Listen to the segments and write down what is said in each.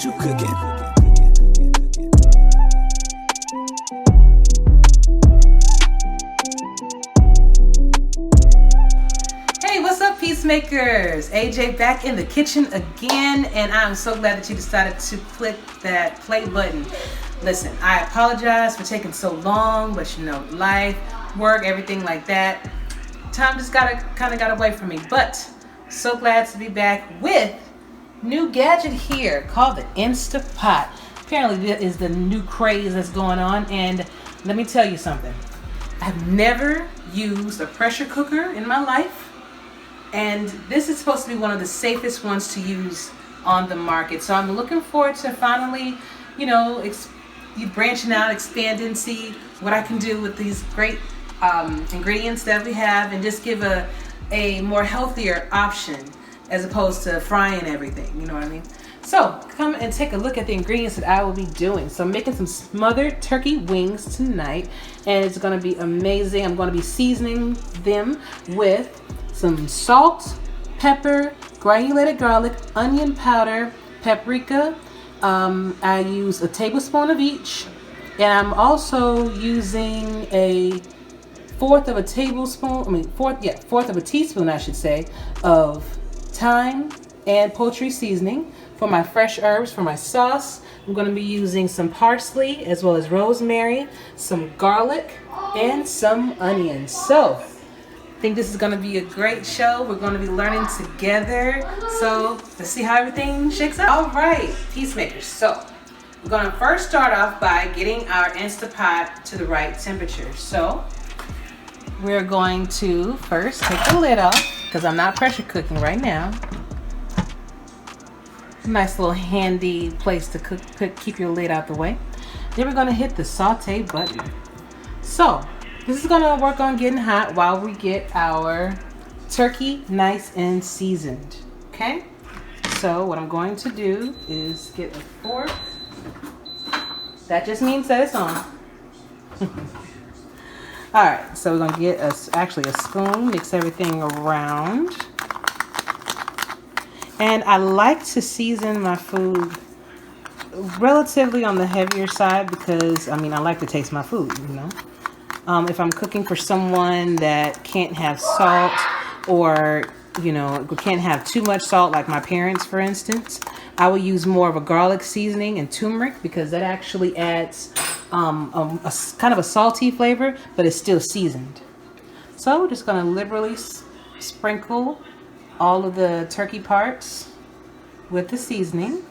what you cooking. Hey, what's up, Peacemakers? AJ back in the kitchen again, and I'm so glad that you decided to click that play button. Listen, I apologize for taking so long, but you know, life, work, everything like that. Time just kind of got away from me, but so glad to be back with new gadget here called the InstantPot. Apparently, this is the new craze that's going on, and let me tell you something. I've never used a pressure cooker in my life, and this is supposed to be one of the safest ones to use on the market. So I'm looking forward to finally, you know, branching out, expanding, see what I can do with these great ingredients that we have, and just give a more healthier option as opposed to frying everything, you know what I mean? So come and take a look at the ingredients that I will be doing. So I'm making some smothered turkey wings tonight, and it's gonna be amazing. I'm gonna be seasoning them with some salt, pepper, granulated garlic, onion powder, paprika. I use a tablespoon of each, and I'm also using a fourth of a teaspoon, I should say, of thyme and poultry seasoning. For my fresh herbs, for my sauce, I'm going to be using some parsley as well as rosemary, some garlic, and some onions. So I think this is going to be a great show. We're going to be learning together. So let's see how everything shakes out. All right, Peacemakers. So we're going to first start off by getting our InstantPot to the right temperature. So we're going to first take the lid off because I'm not pressure cooking right now. Nice little handy place to keep your lid out the way. Then we're going to hit the saute button. So this is going to work on getting hot while we get our turkey nice and seasoned. Okay? So what I'm going to do is get a fork. That just means that it's on. All right, so we're gonna get actually a spoon, mix everything around. And I like to season my food relatively on the heavier side because, I mean, I like to taste my food, you know. If I'm cooking for someone that can't have salt, or, you know, can't have too much salt, like my parents, for instance, I will use more of a garlic seasoning and turmeric because that actually adds a kind of a salty flavor, but it's still seasoned. So we're just going to liberally sprinkle all of the turkey parts with the seasoning.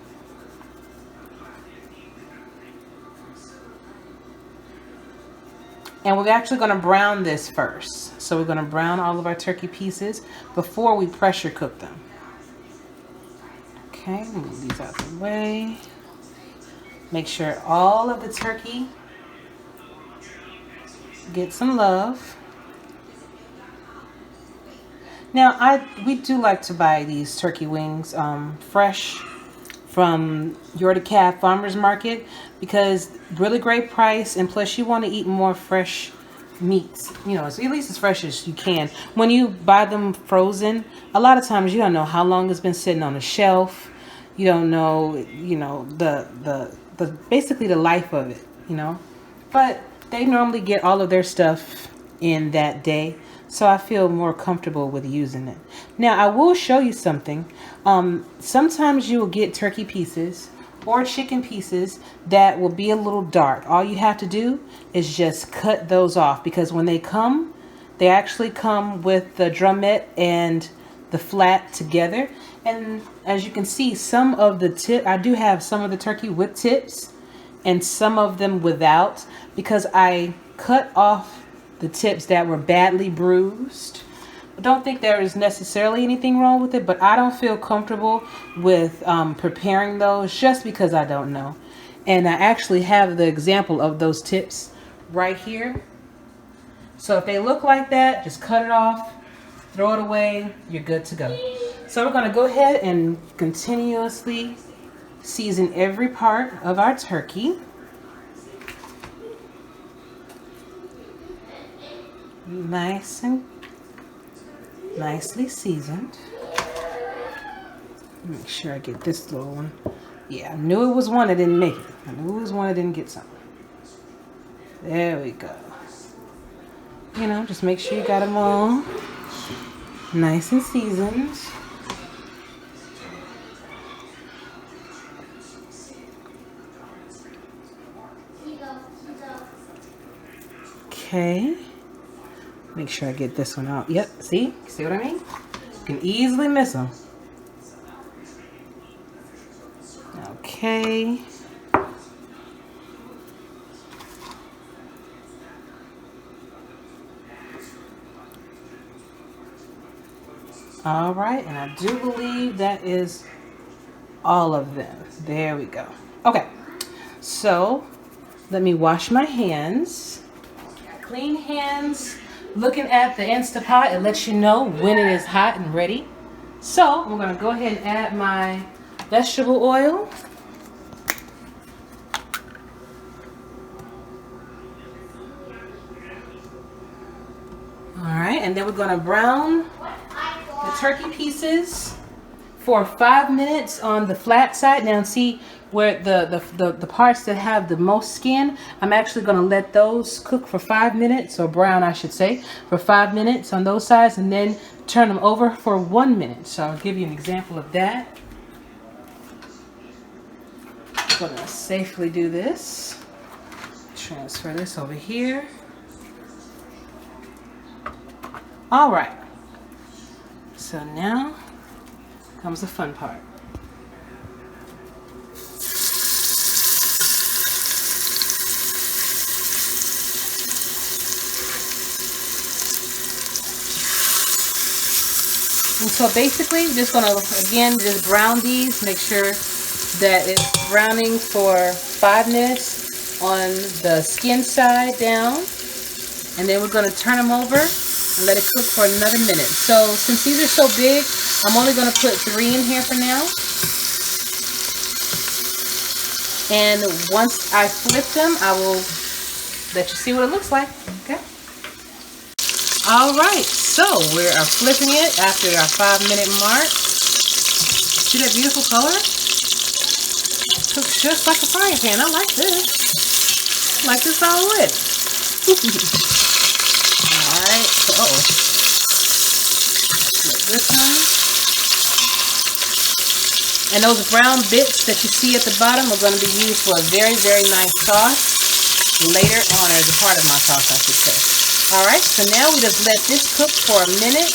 And we're actually going to brown this first. So we're going to brown all of our turkey pieces before we pressure cook them. Okay, move these out of the way. Make sure all of the turkey get some love. Now, we do like to buy these turkey wings fresh from Reailty Farmers Market because really great price, and plus you want to eat more fresh meats, you know, so at least as fresh as you can. When you buy them frozen, a lot of times you don't know how long it's been sitting on the shelf. You don't know, you know, the basically the life of it, you know. But they normally get all of their stuff in that day, so I feel more comfortable with using it. Now, I will show you something. Sometimes you will get turkey pieces or chicken pieces that will be a little dark. All you have to do is just cut those off, because when they come, they actually come with the drumette and the flat together. And as you can see, some of the I do have some of the turkey with tips and some of them without, because I cut off the tips that were badly bruised. I don't think there is necessarily anything wrong with it, but I don't feel comfortable with preparing those just because I don't know. And I actually have the example of those tips right here. So if they look like that, just cut it off, throw it away, you're good to go. So we're going to go ahead and continuously season every part of our turkey. Nice and nicely seasoned. Make sure I get this little one Yeah, I knew it was one that didn't make it. I knew it was one that didn't get some. There we go. You know, just make sure you got them all nice and seasoned. Okay. Make sure I get this one out. Yep, see? See what I mean? You can easily miss them. Okay. All right, and I do believe that is all of them. There we go. Okay, so let me wash my hands. Clean hands. Looking at the InstantPot, it lets you know when it is hot and ready. So I'm gonna go ahead and add my vegetable oil. All right, and then we're gonna brown the turkey pieces for 5 minutes on the flat side. Now see where the parts that have the most skin, I'm actually gonna let those cook for 5 minutes, or brown I should say, for 5 minutes on those sides, and then turn them over for 1 minute. So I'll give you an example of that. I'm gonna safely do this. Transfer this over here. All right, so now comes the fun part. And so basically, we're just gonna, again, just brown these, make sure that it's browning for 5 minutes on the skin side down. And then we're gonna turn them over and let it cook for another minute. So since these are so big, I'm only gonna put 3 in here for now. And once I flip them, I will let you see what it looks like, okay? All right, so we are flipping it after our 5 minute mark. See that beautiful color? Cooks just like a frying pan. I like this. I like this all wet. All right, so flip this one. And those brown bits that you see at the bottom are going to be used for a very, very nice sauce later on, as a part of my sauce, I should say. All right, so now we just let this cook for a minute,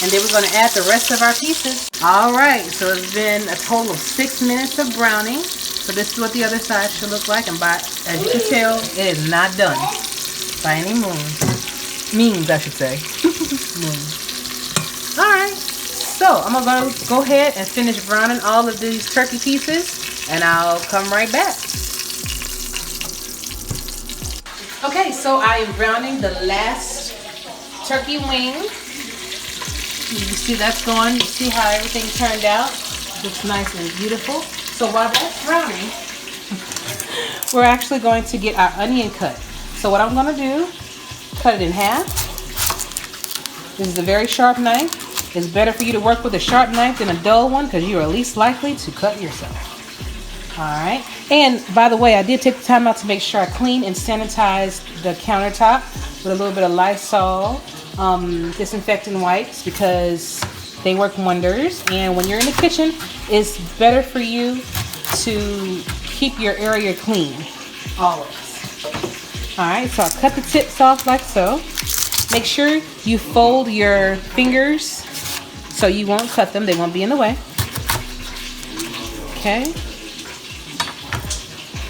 and then we're going to add the rest of our pieces. All right, so it's been a total of 6 minutes of browning. So this is what the other side should look like, and as you can tell, it is not done by any means, I should say. All right, so I'm going to go ahead and finish browning all of these turkey pieces, and I'll come right back. Okay, so I am browning the last turkey wing. You see that's going. You see how everything turned out? Looks nice and beautiful. So while that's browning, we're actually going to get our onion cut. So what I'm going to do, cut it in half. This is a very sharp knife. It's better for you to work with a sharp knife than a dull one, because you are least likely to cut yourself. Alright, and by the way, I did take the time out to make sure I clean and sanitize the countertop with a little bit of Lysol disinfectant wipes, because they work wonders. And when you're in the kitchen, it's better for you to keep your area clean, always. Alright, so I'll cut the tips off like so. Make sure you fold your fingers so you won't cut them, they won't be in the way. Okay.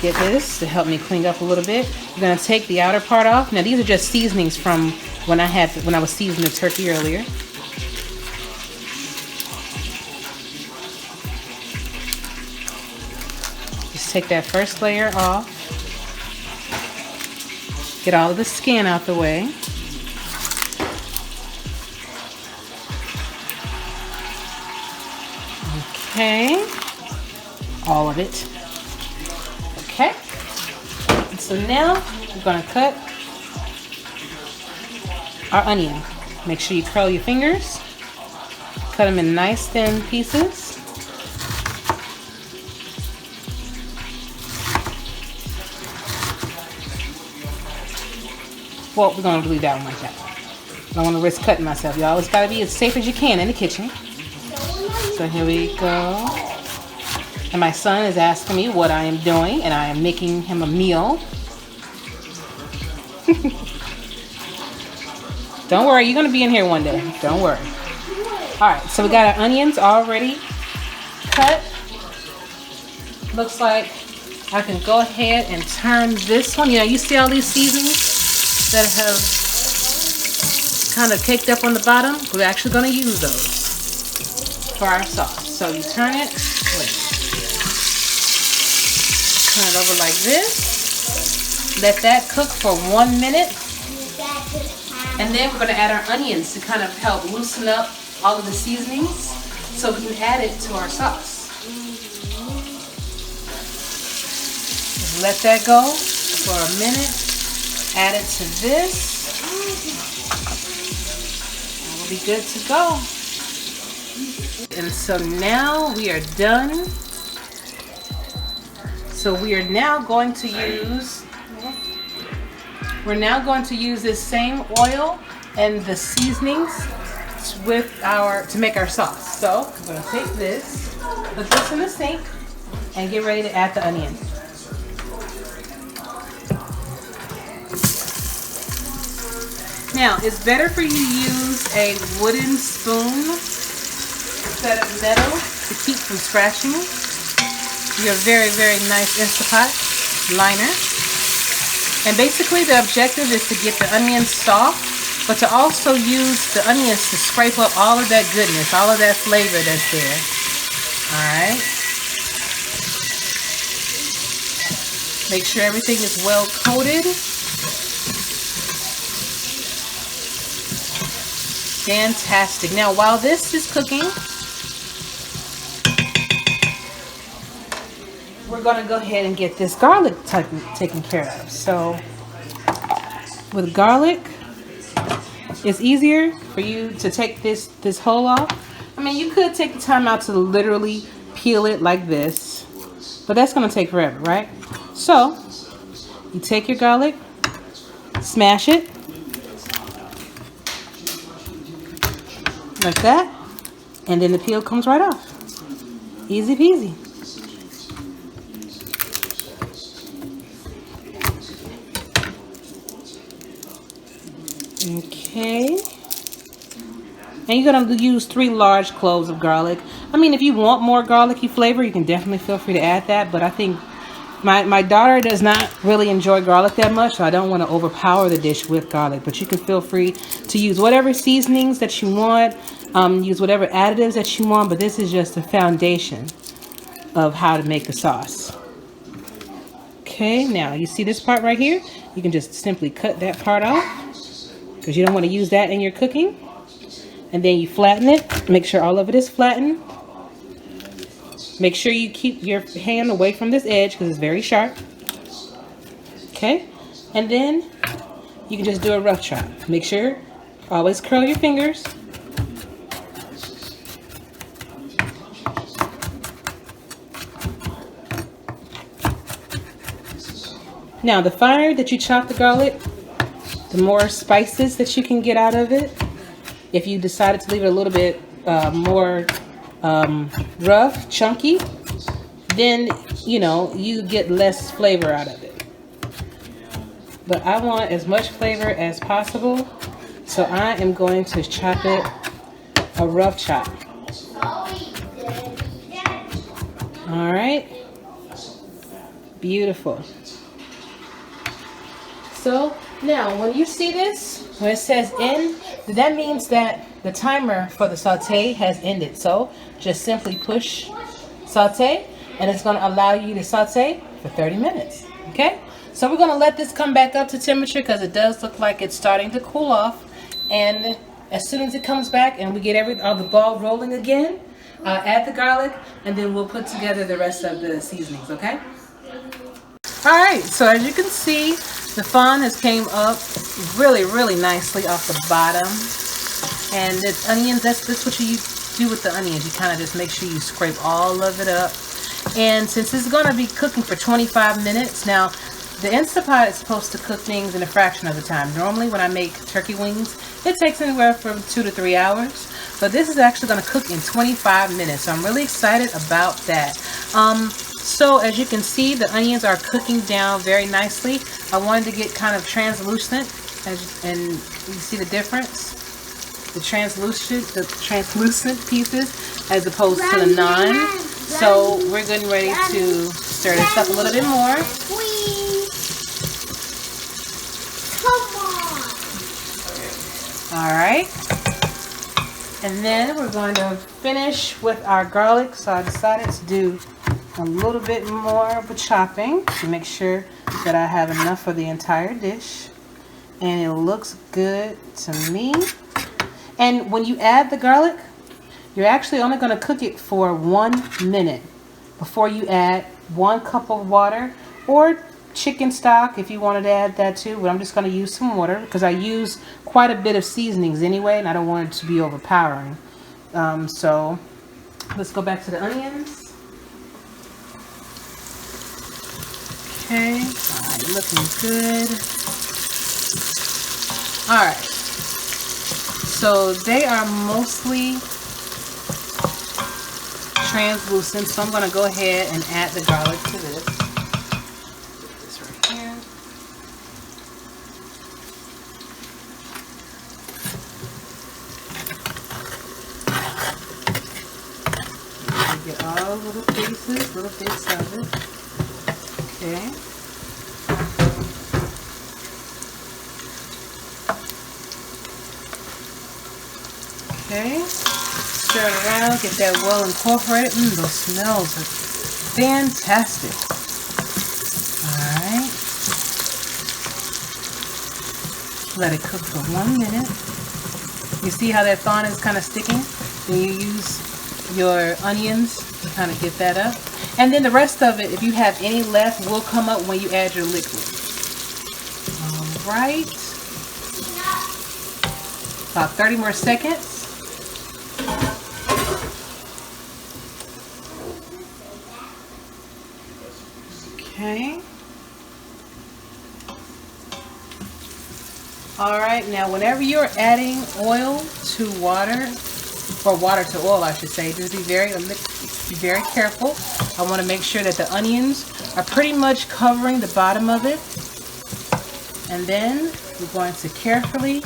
Get this to help me clean up a little bit. I'm gonna take the outer part off. Now these are just seasonings from when I was seasoning the turkey earlier. Just take that first layer off. Get all of the skin out the way. Okay, all of it. Okay, so now we're going to cut our onion. Make sure you curl your fingers. Cut them in nice thin pieces. Well, we're going to leave that one like that. I don't want to risk cutting myself. You always got to be as safe as you can in the kitchen. So here we go. And my son is asking me what I am doing, and I am making him a meal. Don't worry, you're going to be in here one day. Don't worry. Alright, so we got our onions already cut. Looks like I can go ahead and turn this one. You know, you see all these seasonings that have kind of caked up on the bottom? We're actually going to use those for our sauce. So you turn it, turn it over like this. Let that cook for 1 minute. And then we're going to add our onions to kind of help loosen up all of the seasonings so we can add it to our sauce. Just let that go for a minute. Add it to this. And we'll be good to go. And so now we are done. So we are now going to use, this same oil and the seasonings to make our sauce. So I'm going to take this, put this in the sink, and get ready to add the onion. Now, it's better for you to use a wooden spoon instead of metal to keep from scratching your very, very nice InstantPot liner. And basically the objective is to get the onions soft, but to also use the onions to scrape up all of that goodness, all of that flavor that's there. Alright. Make sure everything is well coated. Fantastic. Now while this is cooking, we're going to go ahead and get this garlic taken care of. So with garlic, it's easier for you to take this hull off. I mean, you could take the time out to literally peel it like this, but that's going to take forever, right? So you take your garlic, smash it like that, and then the peel comes right off. Easy peasy. Okay. And you're going to use 3 large cloves of garlic. I mean, if you want more garlicky flavor, you can definitely feel free to add that. But I think my daughter does not really enjoy garlic that much, so I don't want to overpower the dish with garlic. But you can feel free to use whatever seasonings that you want. Use whatever additives that you want. But this is just the foundation of how to make the sauce. Okay, now you see this part right here? You can just simply cut that part off, because you don't want to use that in your cooking. And then you flatten it. Make sure all of it is flattened. Make sure you keep your hand away from this edge because it's very sharp. Okay? And then you can just do a rough chop. Make sure, always curl your fingers. Now, the finer that you chop the garlic, the more spices that you can get out of it. If you decided to leave it a little bit more rough, chunky, then, you know, you get less flavor out of it. But I want as much flavor as possible, so I am going to chop it a rough chop. All right. Beautiful. So now, when you see this, when it says end, that means that the timer for the saute has ended. So just simply push saute, and it's going to allow you to saute for 30 minutes. Okay? So we're going to let this come back up to temperature because it does look like it's starting to cool off. And as soon as it comes back and we get all the ball rolling again, add the garlic, and then we'll put together the rest of the seasonings. Okay? All right. So as you can see, the fond has came up really, really nicely off the bottom. And the onions, that's what you do with the onions. You kind of just make sure you scrape all of it up. And since it's going to be cooking for 25 minutes, now The Instant Pot is supposed to cook things in a fraction of the time. Normally when I make turkey wings, it takes anywhere from 2 to 3 hours. But this is actually going to cook in 25 minutes. So I'm really excited about that. So as you can see, the onions are cooking down very nicely. I wanted to get kind of translucent, and you see the difference? The translucent pieces as opposed to the non. So we're getting ready to stir this up a little bit more. All right. And then we're going to finish with our garlic. So I decided to do a little bit more of a chopping to make sure that I have enough for the entire dish. And it looks good to me. And when you add the garlic, you're actually only going to cook it for 1 minute before you add 1 cup of water, or chicken stock if you wanted to add that too. But I'm just going to use some water because I use quite a bit of seasonings anyway, and I don't want it to be overpowering. So let's go back to the onions. Okay, all right, looking good. All right, so they are mostly translucent, so I'm going to go ahead and add the garlic to this. Put this right here. Get all little pieces, little bits of it. Okay. Okay. Stir it around, get that well incorporated. Those smells are fantastic. Alright. Let it cook for 1 minute. You see how that thorn is kind of sticking? Then you use your onions to kind of get that up. And then the rest of it, if you have any left, will come up when you add your liquid. Alright. About 30 more seconds. Okay. Alright, now whenever you're adding oil to water, or water to oil I should say, just be very careful. I want to make sure that the onions are pretty much covering the bottom of it. And then we're going to carefully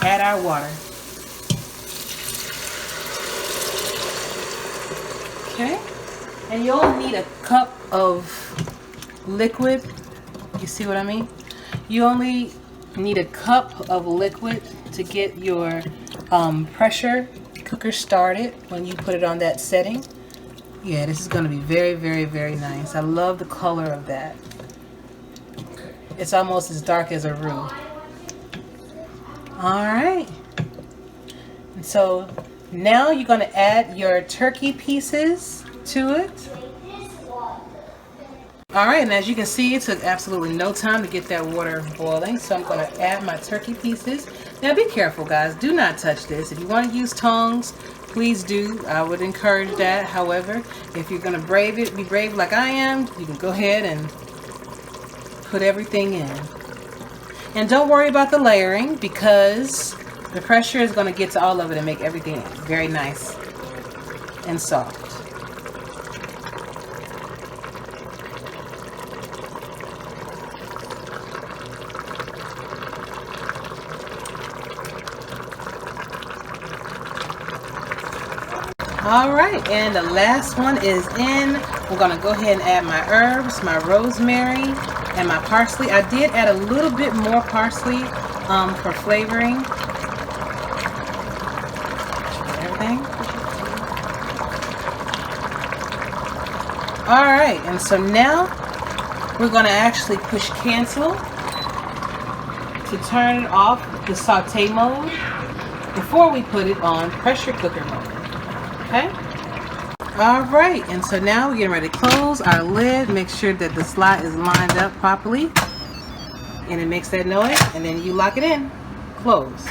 add our water. Okay, and you only need a cup of liquid. You see what I mean? You only need a cup of liquid to get your pressure cooker started when you put it on that setting. Yeah, this is going to be very, very, very nice. I love the color of that. It's almost as dark as a roux. Alright. And so now you're going to add your turkey pieces to it. Alright, and as you can see, it took absolutely no time to get that water boiling. So I'm going to add my turkey pieces. Now be careful, guys. Do not touch this. If you want to use tongs, please do. I would encourage that. However, if you're going to be brave like I am, you can go ahead and put everything in. And don't worry about the layering, because the pressure is going to get to all of it and make everything very nice and soft. Alright, and the last one is in. I'm going to go ahead and add my herbs, my rosemary, and my parsley. I did add a little bit more parsley for flavoring. Everything. Alright, and so now we're going to actually push cancel to turn it off the saute mode before we put it on pressure cooker mode. Okay. Alright, and so now we're getting ready to close our lid. Make sure that the slot is lined up properly. And it makes that noise, and then you lock it in. Close.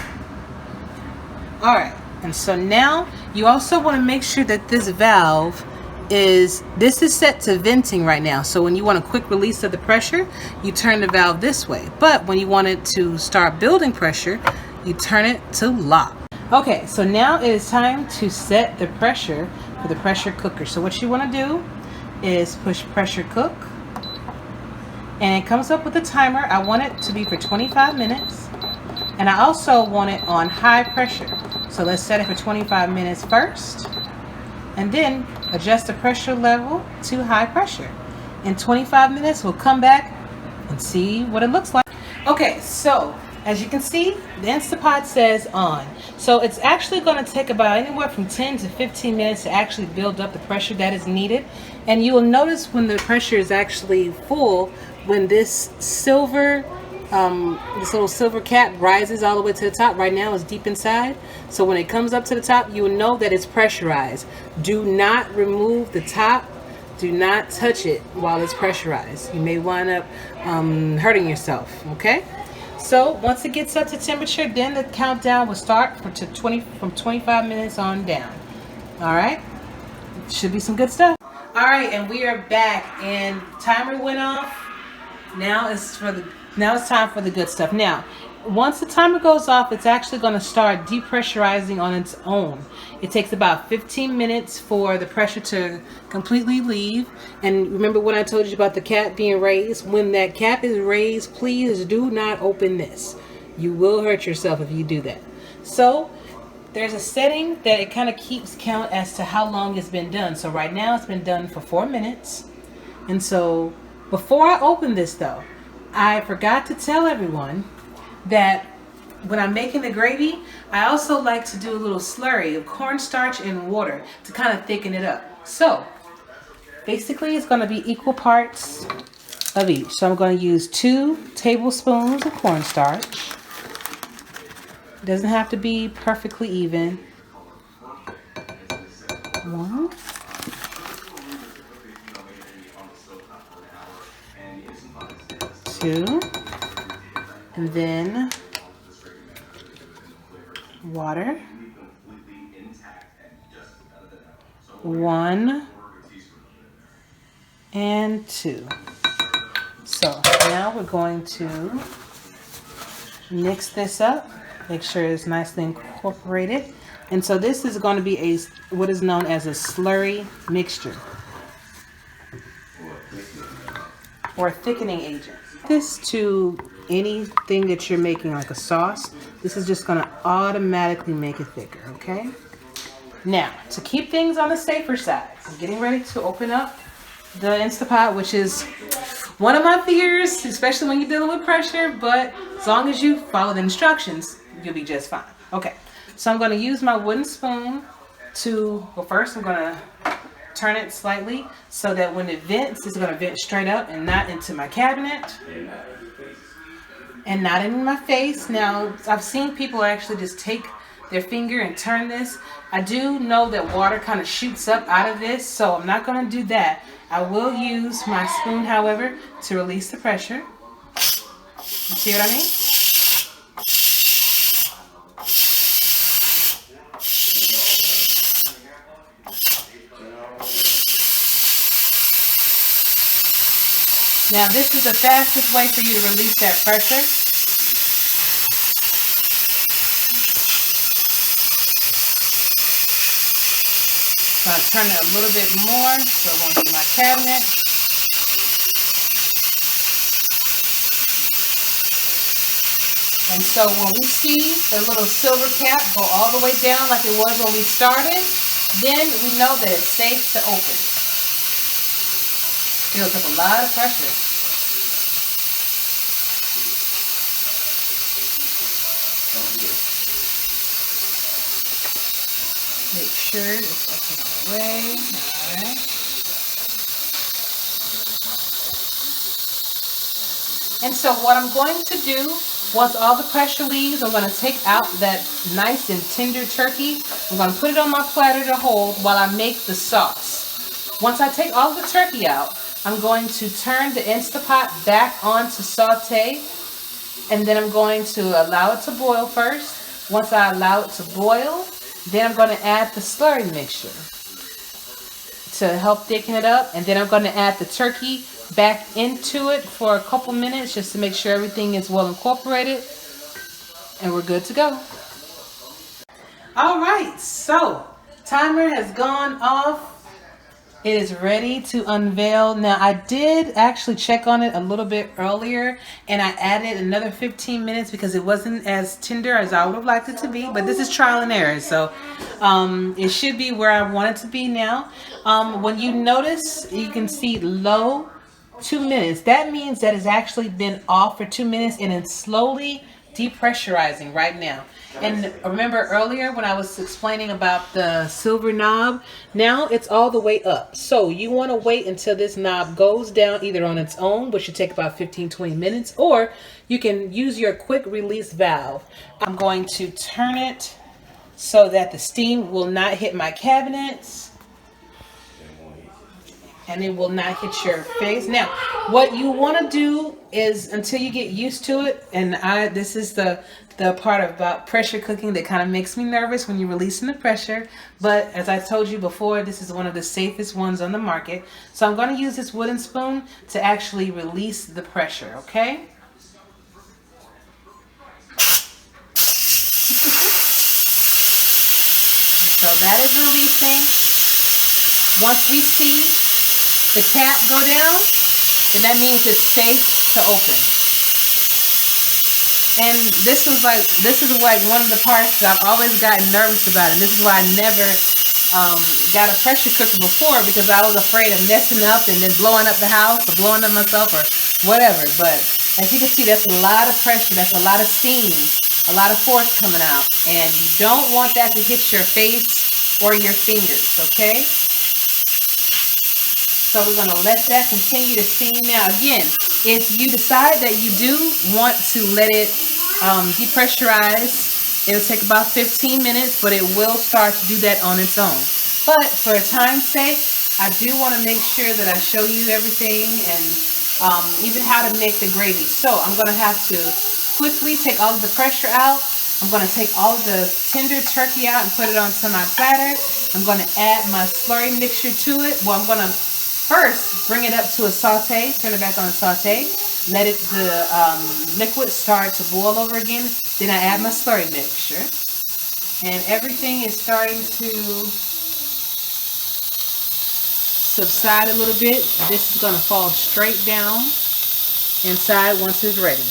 Alright, and so now you also want to make sure that this valve is this is set to venting right now. So when you want a quick release of the pressure, you turn the valve this way. But when you want it to start building pressure, you turn it to lock. Okay, so now it is time to set the pressure for the pressure cooker. So what you want to do is push pressure cook. And it comes up with a timer. I want it to be for 25 minutes. And I also want it on high pressure. So let's set it for 25 minutes first. And then adjust the pressure level to high pressure. In 25 minutes, we'll come back and see what it looks like. Okay, so as you can see, the InstantPot says on. So it's actually going to take about anywhere from 10 to 15 minutes to actually build up the pressure that is needed. And you will notice when the pressure is actually full, when this silver, this little silver cap rises all the way to the top. Right now it's deep inside. So when it comes up to the top, you will know that it's pressurized. Do not remove the top. Do not touch it while it's pressurized. You may wind up hurting yourself, okay? So once it gets up to temperature, then the countdown will start from 25 minutes on down. All right, should be some good stuff. All right, and we are back, and timer went off. Now it's time for the good stuff. Now, once the timer goes off, it's actually going to start depressurizing on its own. It takes about 15 minutes for the pressure to completely leave. And remember what I told you about the cap being raised? When that cap is raised, please do not open this. You will hurt yourself if you do that. So there's a setting that it kind of keeps count as to how long it's been done. So right now it's been done for 4 minutes. And so before I open this though, I forgot to tell everyone that when I'm making the gravy, I also like to do a little slurry of cornstarch and water to kind of thicken it up. So basically it's going to be equal parts of each. So I'm going to use 2 tablespoons of cornstarch. It doesn't have to be perfectly even. 1. Two, and then water, 1 and 2. So now we're going to mix this up, make sure it's nicely incorporated. And so this is going to be what is known as a slurry mixture or thickening agent. This to anything that you're making like a sauce, this is just going to automatically make it thicker, okay? Now, to keep things on the safer side, I'm getting ready to open up the InstantPot, which is one of my fears, especially when you're dealing with pressure, but as long as you follow the instructions, you'll be just fine. Okay, so I'm going to use my wooden spoon to, well, first I'm going to turn it slightly so that when it vents, it's going to vent straight up and not into my cabinet and not in my face. Now, I've seen people actually just take their finger and turn this. I do know that water kind of shoots up out of this, so I'm not going to do that. I will use my spoon, however, to release the pressure. You see what I mean? Now this is the fastest way for you to release that pressure. So I turn it a little bit more so it won't hit my cabinet. And so when we see the little silver cap go all the way down like it was when we started, then we know that it's safe to open. Feels like a lot of pressure. Make sure it's open all the way. Alright. And so what I'm going to do, once all the pressure leaves, I'm going to take out that nice and tender turkey. I'm going to put it on my platter to hold while I make the sauce. Once I take all the turkey out, I'm going to turn the InstantPot back on to saute, and then I'm going to allow it to boil first. Once I allow it to boil, then I'm going to add the slurry mixture to help thicken it up. And then I'm going to add the turkey back into it for a couple minutes just to make sure everything is well incorporated. And we're good to go. All right, so timer has gone off. It is ready to unveil. Now, I did actually check on it a little bit earlier, and I added another 15 minutes because it wasn't as tender as I would have liked it to be. But this is trial and error, so it should be where I want it to be now. When you notice, you can see low 2 minutes. That means that it's actually been off for 2 minutes, and it's slowly depressurizing right now. And remember earlier when I was explaining about the silver knob, now it's all the way up. So you want to wait until this knob goes down either on its own, which should take about 15-20 minutes, or you can use your quick release valve. I'm going to turn it so that the steam will not hit my cabinets and it will not hit your face. Now, what you want to do is, until you get used to it, and this is the part about pressure cooking that kind of makes me nervous when you're releasing the pressure. But as I told you before, this is one of the safest ones on the market. So I'm going to use this wooden spoon to actually release the pressure, okay? So that is releasing. Once we see the cap go down, then that means it's safe to open. And this is like one of the parts that I've always gotten nervous about, and this is why I never got a pressure cooker before, because I was afraid of messing up and then blowing up the house or blowing up myself or whatever. But as you can see, that's a lot of pressure, that's a lot of steam, a lot of force coming out, and you don't want that to hit your face or your fingers, okay? So we're going to let that continue to steam. Now again, if you decide that you do want to let it depressurize, it'll take about 15 minutes, but it will start to do that on its own. But for time's sake, I do want to make sure that I show you everything, and even how to make the gravy. So I'm going to have to quickly take all of the pressure out. I'm going to take all of the tender turkey out and put it onto my platter. I'm going to add my slurry mixture to it. Well, I'm going to first bring it up to a saute, turn it back on a saute, let the liquid start to boil over again. Then I add my slurry mixture, and everything is starting to subside a little bit. This is going to fall straight down inside once it's ready.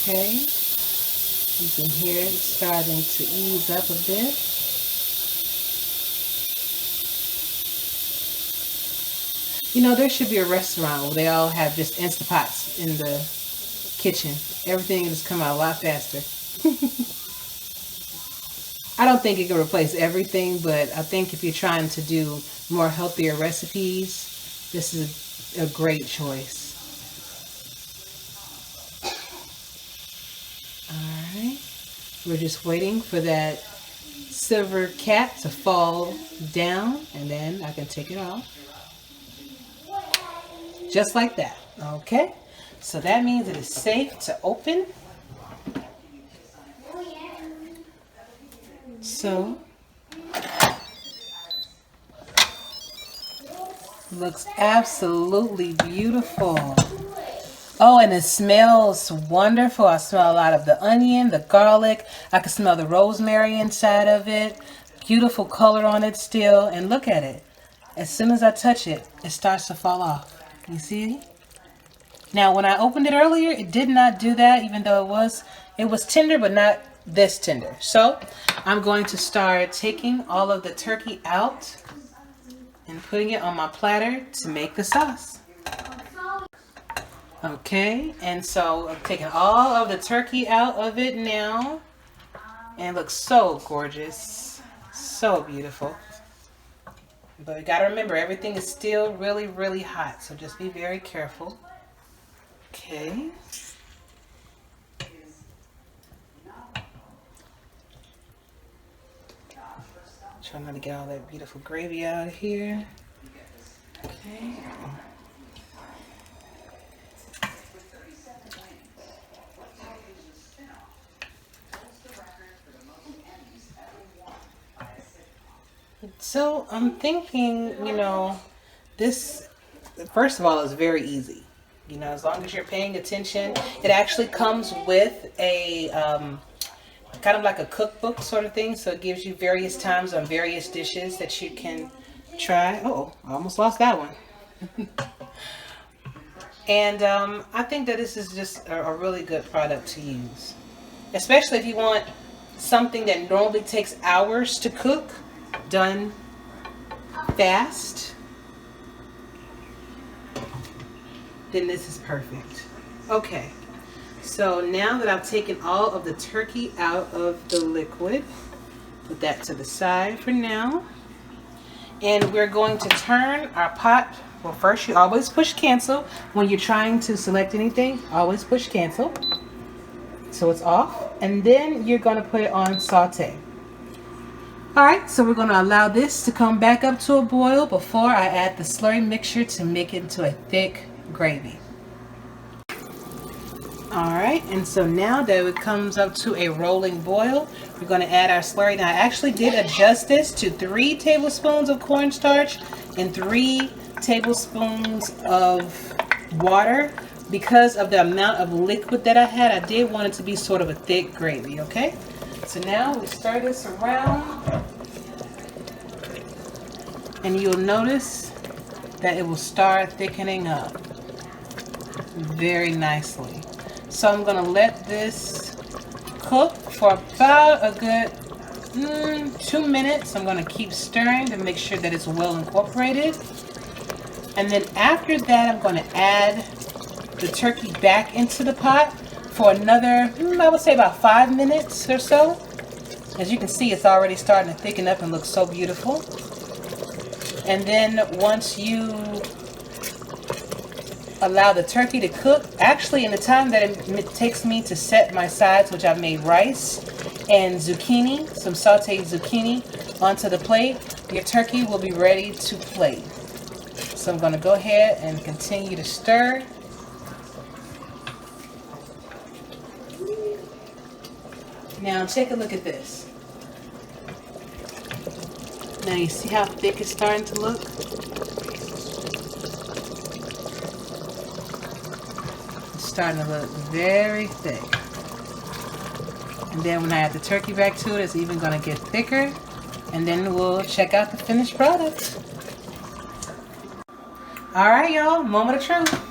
Okay, you can hear it starting to ease up a bit. You know, there should be a restaurant where they all have just InstantPots in the kitchen. Everything just come out a lot faster. I don't think it can replace everything, but I think if you're trying to do more healthier recipes, this is a great choice. Alright, we're just waiting for that silver cap to fall down, and then I can take it off. Just like that. Okay, so that means it is safe to open. So, looks absolutely beautiful. Oh, and it smells wonderful. I smell a lot of the onion, the garlic. I can smell the rosemary inside of it. Beautiful color on it still. And look at it. As soon as I touch it, it starts to fall off. You see? Now, when I opened it earlier, it did not do that, even though it was tender, but not this tender. So, I'm going to start taking all of the turkey out and putting it on my platter to make the sauce. Okay, and so I'm taking all of the turkey out of it now, and it looks so gorgeous, so beautiful. But you gotta remember, everything is still really, really hot, so just be very careful. Okay. Try not to get all that beautiful gravy out of here. Okay. So I'm thinking, this, first of all, is very easy. As long as you're paying attention, it actually comes with a kind of like a cookbook sort of thing. So it gives you various times on various dishes that you can try. Oh, I almost lost that one. And I think that this is just a really good product to use, especially if you want something that normally takes hours to cook, done fast. Then this is perfect. Okay, so now that I've taken all of the turkey out of the liquid, put that to the side for now. And we're going to turn our pot. Well, first you always push cancel. When you're trying to select anything, always push cancel. So it's off. And then you're going to put it on saute. Alright, so we're going to allow this to come back up to a boil before I add the slurry mixture to make it into a thick gravy. Alright, and so now that it comes up to a rolling boil, we're going to add our slurry. Now I actually did adjust this to 3 tablespoons of cornstarch and 3 tablespoons of water because of the amount of liquid that I had. I did want it to be sort of a thick gravy, okay? So now we stir this around and you'll notice that it will start thickening up very nicely. So I'm going to let this cook for about a good 2 minutes. I'm going to keep stirring to make sure that it's well incorporated. And then after that, I'm going to add the turkey back into the pot for another, I would say about 5 minutes or so. As you can see, it's already starting to thicken up and look so beautiful. And then once you allow the turkey to cook, actually in the time that it takes me to set my sides, which I've made rice and zucchini, some sauteed zucchini onto the plate, your turkey will be ready to plate. So I'm going to go ahead and continue to stir. Now take a look at this. Now you see how thick it's starting to look? Starting to look very thick. And then when I add the turkey back to it, it's even going to get thicker. And then we'll check out the finished product. Alright y'all, moment of truth.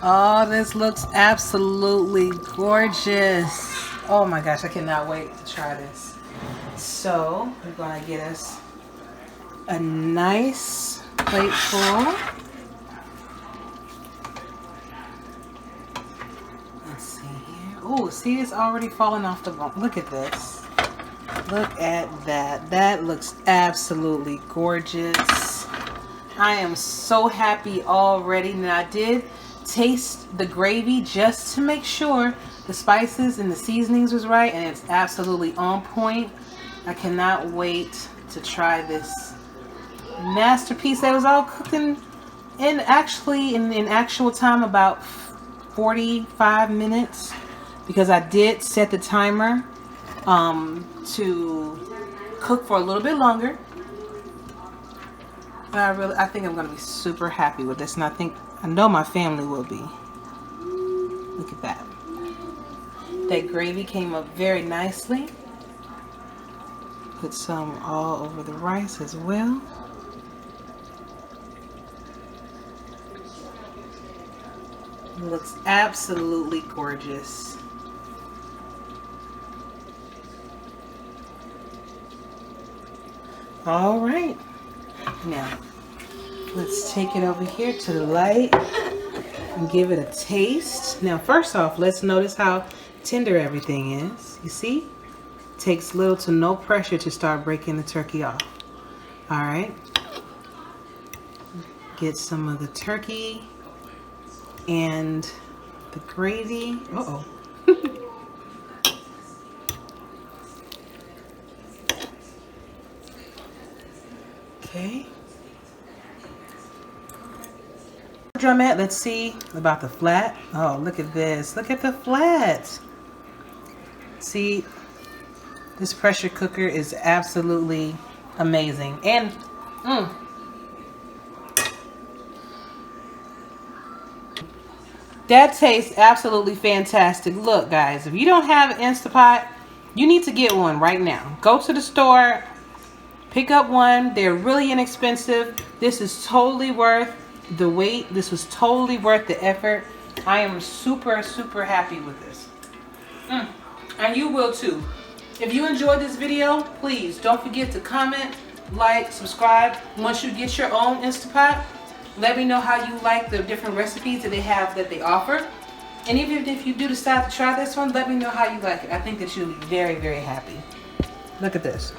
Oh, this looks absolutely gorgeous. Oh my gosh, I cannot wait to try this. So, we're going to get us a nice plate full. Oh, see, it's already falling off the bone. Look at this. Look at that. That looks absolutely gorgeous. I am so happy already. Now, I did taste the gravy just to make sure the spices and the seasonings was right, and it's absolutely on point. I cannot wait to try this masterpiece that was all cooking in actual time about 45 minutes. Because I did set the timer to cook for a little bit longer. But I think I'm going to be super happy with this. And I know my family will be. Look at that. That gravy came up very nicely. Put some all over the rice as well. It looks absolutely gorgeous. All right, now let's take it over here to the light and give it a taste. Now, first off, let's notice how tender everything is. You see, it takes little to no pressure to start breaking the turkey off. All right, get some of the turkey and the gravy. Uh-oh. Okay. Drum at, let's see about the flat. Oh, look at this. Look at the flat. See, This pressure cooker is absolutely amazing. And that tastes absolutely fantastic. Look, guys, if you don't have an InstantPot, you need to get one right now. Go to the store, pick up one. They're really inexpensive. This is totally worth the wait. This was totally worth the effort. I am super, super happy with this. And you will too. If you enjoyed this video, please don't forget to comment, like, subscribe. Once you get your own InstantPot, let me know how you like the different recipes that they have that they offer. And even if you do decide to try this one, let me know how you like it. I think that you'll be very, very happy. Look at this.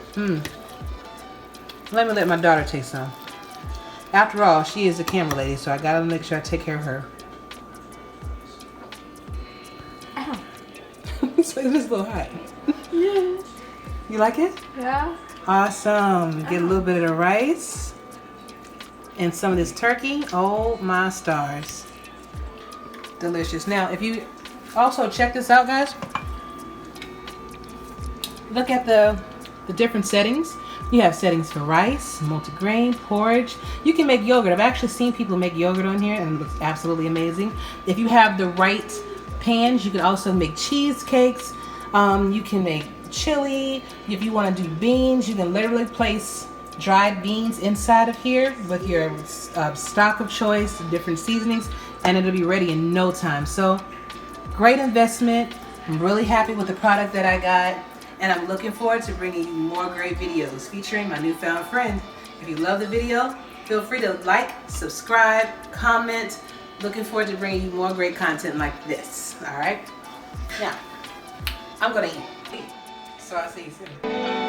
Let me let my daughter taste some. After all, she is a camera lady, so I gotta make sure I take care of her. Ow. It's a little hot. Yeah. You like it? Yeah. Awesome. Get a little bit of the rice and some of this turkey. Oh my stars. Delicious. Now, if you also check this out, guys, look at the different settings. You have settings for rice, multigrain, porridge. You can make yogurt. I've actually seen people make yogurt on here and it looks absolutely amazing. If you have the right pans, you can also make cheesecakes. You can make chili. If you want to do beans, you can literally place dried beans inside of here with your stock of choice, different seasonings, and it'll be ready in no time. So great investment. I'm really happy with the product that I got, and I'm looking forward to bringing you more great videos featuring my newfound friend. If you love the video, feel free to like, subscribe, comment. Looking forward to bringing you more great content like this. All right, now I'm gonna eat. So I'll see you soon.